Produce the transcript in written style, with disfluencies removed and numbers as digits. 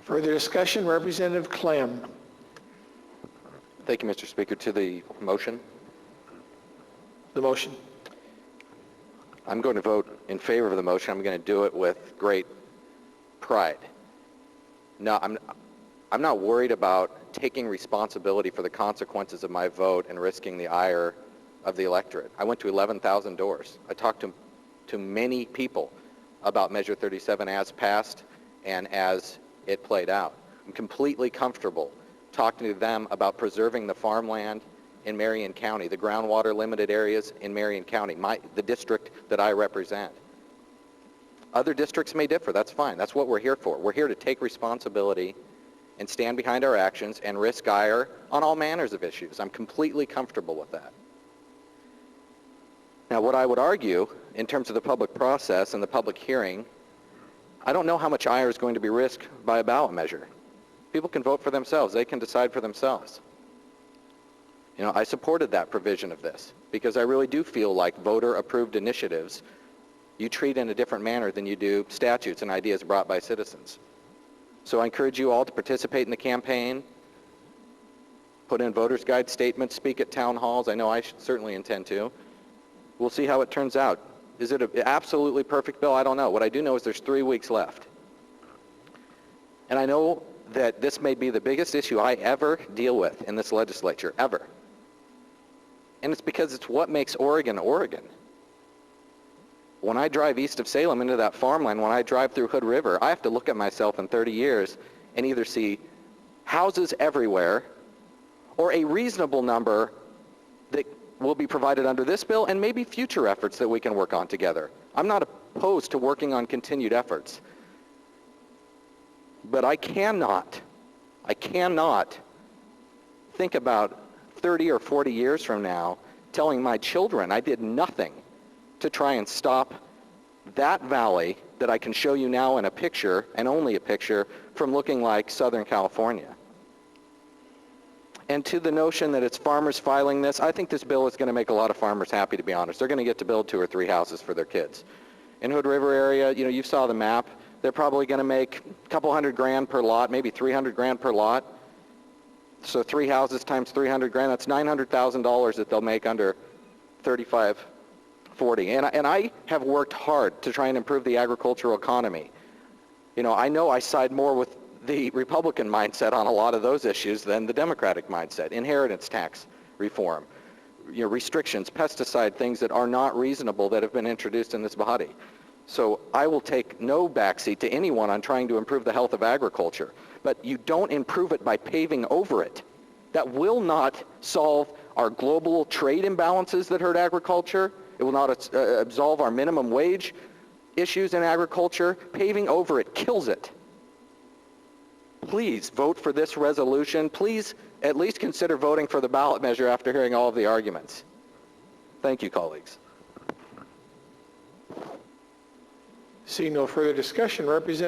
Further discussion, Representative Clem. Thank you, Mr. Speaker. To the motion, The motion. I'm going to vote in favor of the motion. I'm going to do it with great pride. No, I'm not worried about taking responsibility for the consequences of my vote and risking the ire of the electorate. I went to 11,000 doors. I talked to many people about Measure 37 as passed and as it played out. I'm completely comfortable talking to them about preserving the farmland in Marion County, the groundwater limited areas in Marion County, the district that I represent. Other districts may differ, that's fine. That's what we're here for. We're here to take responsibility and stand behind our actions and risk ire on all manners of issues. I'm completely comfortable with that. Now, what I would argue in terms of the public process and the public hearing, I don't know how much ire is going to be risked by a ballot measure. People can vote for themselves. They can decide for themselves. You know, I supported that provision of this because I really do feel like voter-approved initiatives you treat in a different manner than you do statutes and ideas brought by citizens. So I encourage you all to participate in the campaign, put in voters' guide statements, speak at town halls. I know I certainly intend to. We'll see how it turns out. Is it an absolutely perfect bill? I don't know. What I do know is there's 3 weeks left. And I know that this may be the biggest issue I ever deal with in this legislature, ever. And it's because it's what makes Oregon, Oregon. When I drive east of Salem into that farmland, when I drive through Hood River, I have to look at myself in 30 years and either see houses everywhere or a reasonable number that will be provided under this bill and maybe future efforts that we can work on together. I'm not opposed to working on continued efforts. But I cannot think about 30 or 40 years from now telling my children I did nothing to try and stop that valley that I can show you now in a picture, and only a picture, from looking like Southern California. And to the notion that it's farmers filing this, I think this bill is going to make a lot of farmers happy, to be honest. They're going to get to build 2 or 3 houses for their kids. In Hood River area, you know, you saw the map. They're probably going to make a couple $100,000 per lot, maybe $300,000 per lot. So 3 houses times $300,000, that's $900,000 that they'll make under 3540. And I have worked hard to try and improve the agricultural economy. You know I side more with the Republican mindset on a lot of those issues than the Democratic mindset. Inheritance tax reform, you know, restrictions, pesticide, things that are not reasonable that have been introduced in this body. So I will take no backseat to anyone on trying to improve the health of agriculture. But you don't improve it by paving over it. That will not solve our global trade imbalances that hurt agriculture. It will not absolve our minimum wage issues in agriculture. Paving over it kills it. Please vote for this resolution. Please at least consider voting for the ballot measure after hearing all of the arguments. Thank you, colleagues. Seeing no further discussion, Representative